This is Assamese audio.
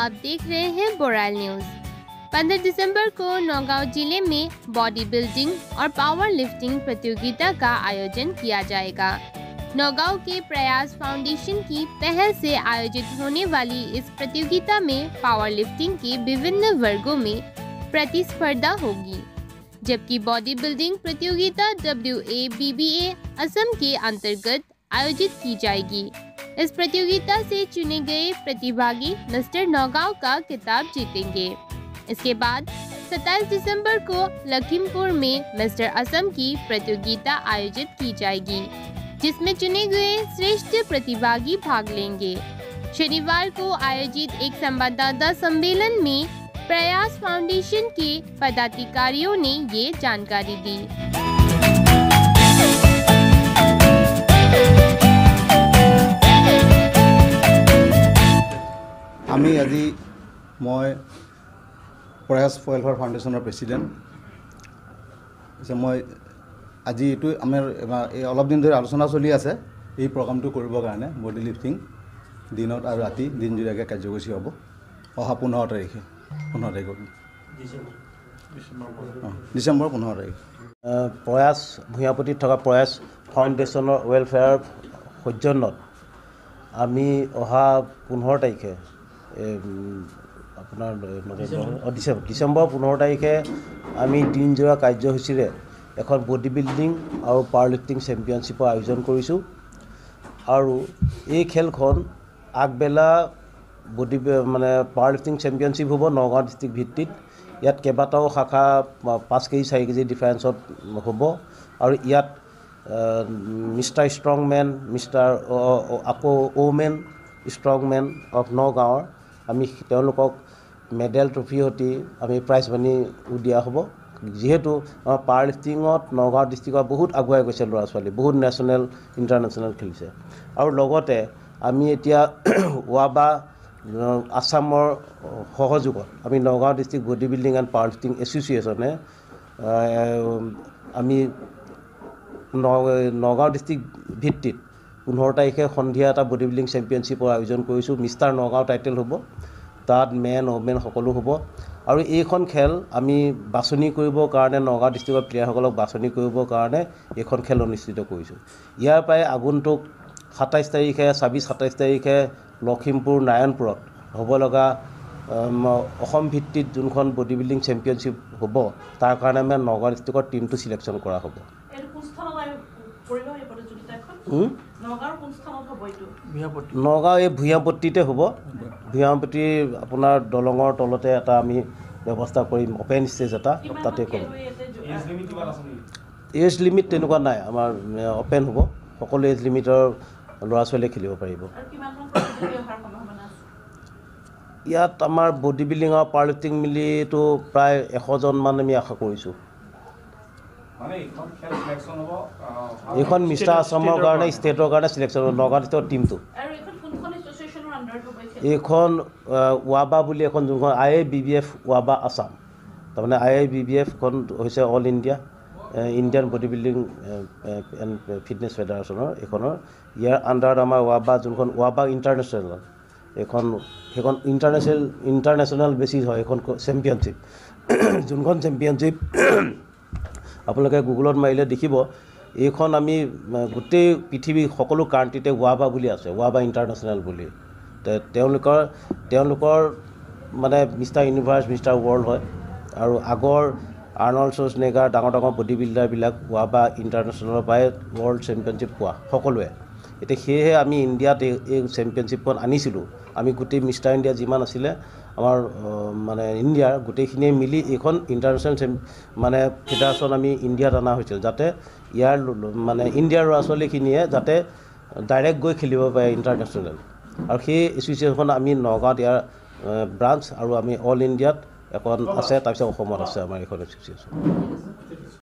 आप देख रहे हैं बोराल न्यूज। 15 दिसंबर को नौगांव जिले में बॉडी बिल्डिंग और पावर लिफ्टिंग प्रतियोगिता का आयोजन किया जाएगा। नौगांव के प्रयास फाउंडेशन की पहल से आयोजित होने वाली इस प्रतियोगिता में पावर लिफ्टिंग के विभिन्न वर्गों में प्रतिस्पर्धा होगी, जबकि बॉडी बिल्डिंग प्रतियोगिता WABBA असम के अंतर्गत आयोजित की जाएगी। इस प्रतियोगिता से चुने गए प्रतिभागी मिस्टर नौगांव का खिताब जीतेंगे। इसके बाद 27 दिसंबर को लखीमपुर में मिस्टर असम की प्रतियोगिता आयोजित की जाएगी, जिसमें चुने गए श्रेष्ठ प्रतिभागी भाग लेंगे। शनिवार को आयोजित एक संवाददाता सम्मेलन में प्रयास फाउंडेशन के पदाधिकारियों ने ये जानकारी दी। আমি আজি মই প্ৰয়াস ওয়েলফেয়াৰ ফাউণ্ডেশ্যনৰ প্ৰেছিডেণ্ট। মই আজি এইটো আমাৰ অলপ দিন ধৰি আলোচনা চলি আছে এই প্ৰগ্ৰামটো কৰিবৰ কাৰণে। বডি লিফটিং দিনত আৰু ৰাতি দিনজুৰীয়াকৈ কাৰ্যসূচী হ'ব। অহা 15 তাৰিখে ডিচেম্বৰ 15 তাৰিখ প্ৰয়াস ভূঞাপতিত থকা প্ৰয়াস ফাউণ্ডেশ্যনৰ ৱেলফেয়াৰ সৌজন্যত আমি অহা 15 তাৰিখে আপোনাৰ ডিচেম্বৰ 15 তাৰিখে আমি দিনজোৰা কাৰ্যসূচীৰে এখন বডি বিল্ডিং আৰু পাৱাৰ লিফটিং চেম্পিয়নশ্বিপৰ আয়োজন কৰিছোঁ। আৰু এই খেলখন আগবেলা পাৱাৰ লিফটিং চেম্পিয়নশ্বিপ হ'ব নগাঁও ডিষ্ট্ৰিক্ট ভিত্তিত। ইয়াত কেইবাটাও শাখা 5 কেজি 4 কেজি ডিফাৰেঞ্চত হ'ব। আৰু ইয়াত মিষ্টাৰ ষ্ট্ৰংমেন, আকৌ ওমেন ষ্ট্ৰংমেন অফ নগাঁৱৰ আমি তেওঁলোকক মেডেল ট্ৰফি সৈতে আমি প্ৰাইজ মানি দিয়া হ'ব। যিহেতু পাৱাৰ লিফটিঙত নগাঁও ডিষ্ট্ৰিক্টত বহুত আগুৱাই গৈছে ল'ৰা ছোৱালী, বহুত নেশ্যনেল ইণ্টাৰনেশ্যনেল খেলিছে। আৰু লগতে আমি এতিয়া ৱাবা আছামৰ সহযোগত আমি Nagaon district body building and power lifting এছ'চিয়েশ্যনে আমি নগাঁও ডিষ্ট্ৰিক্ট ভিত্তিত 15 তাৰিখে সন্ধিয়া এটা বডি বিল্ডিং চেম্পিয়নশ্বিপৰ আয়োজন কৰিছোঁ। মিষ্টাৰ নগাঁও টাইটেল হ'ব, তাত মেন ওমেন সকলো হ'ব। আৰু এইখন খেল আমি বাছনি কৰিবৰ কাৰণে নগাঁও ডিষ্ট্ৰিক্টৰ প্লেয়াৰসকলক বাছনি কৰিবৰ কাৰণে এইখন খেল অনুষ্ঠিত কৰিছোঁ। ইয়াৰ পৰাই আগন্তুক 27 তাৰিখে 27 তাৰিখে লখিমপুৰ নাৰায়ণপুৰত হ'ব লগা অসম ভিত্তিত যোনখন বডি বিল্ডিং চেম্পিয়নশ্বিপ হ'ব, তাৰ কাৰণে আমি নগাঁও ডিষ্ট্ৰিক্টৰ টিমটো চিলেকশ্যন কৰা হ'ব। নগাঁও এই ভূঞাপট্টিতে হ'ব। ভূঞাপট্টি আপোনাৰ দলঙৰ তলতে এটা আমি ব্যৱস্থা কৰিম, অপেন ষ্টেজ এটা, তাতে কৰিম। এজ লিমিট তেনেকুৱা নাই, আমাৰ অপেন হ'ব, সকলো এজ লিমিটৰ ল'ৰা ছোৱালীয়ে খেলিব পাৰিব। ইয়াত আমাৰ বডি বিল্ডিং আৰু পাৱাৰ লিফটিং মিলিতো প্ৰায় 100জন মান আমি আশা কৰিছোঁ। এইখন মিষ্টাৰ আছামৰ কাৰণে ষ্টেটৰ কাৰণে চিলেকশ্যন হ'ব, নগাঁও ডিষ্ট্ৰিক্টৰ টিমটো। এইখন ৱাবা বুলি এখন যোনখন IABBF ৱাবা আছাম, তাৰমানে IABBFখন হৈছে all Indian body building and fitness ফেডাৰেশ্যনৰ এইখনৰ। ইয়াৰ আণ্ডাৰত আমাৰ ৱাবা যোনখন ৱাবা ইণ্টাৰনেশ্যনেল সেইখন ইণ্টাৰনেশ্যনেল বেচিছ হয়। এইখন চেম্পিয়নশ্বিপ, যোনখন চেম্পিয়নশ্বিপ আপোনালোকে গুগলত মাৰিলে দেখিব। এইখন আমি গোটেই পৃথিৱীৰ সকলো কাণ্ট্ৰিতে ৱাবা বুলি আছে, ৱাবা ইণ্টাৰনেশ্যনেল বুলি। তেওঁলোকৰ মানে মিষ্টাৰ ইউনিভাৰ্ছ, মিষ্টাৰ ৱৰ্ল্ড হয়। আৰু আগৰ আৰ্নল্ড শ্বাৰ্জনেগাৰ ডাঙৰ বডি বিল্ডাৰবিলাক ৱাবা ইণ্টাৰনেশ্যনেলৰ পৰাই ৱৰ্ল্ড চেম্পিয়নশ্বিপ পোৱা সকলোৱে। এতিয়া সেয়েহে আমি ইণ্ডিয়াত এই চেম্পিয়নশ্বিপখন আনিছিলোঁ। আমি গোটেই মিষ্টাৰ ইণ্ডিয়া যিমান আছিলে আমাৰ মানে ইণ্ডিয়াৰ গোটেইখিনিয়ে মিলি এইখন ইণ্টাৰনেশ্যনেল মানে ফেডাৰেশ্যন আমি ইণ্ডিয়াত অনা হৈছিল, যাতে ইয়াৰ মানে ইণ্ডিয়াৰ ল'ৰা ছোৱালীখিনিয়ে যাতে ডাইৰেক্ট গৈ খেলিব পাৰে ইণ্টাৰনেশ্যনেল। আৰু সেই এছ'চিয়েশ্যনখন আমি নগাঁৱত ইয়াৰ ব্ৰাঞ্চ, আৰু আমি অল ইণ্ডিয়াত এখন আছে, তাৰপিছত অসমত আছে আমাৰ এইখন এছ'চিয়েশ্যন।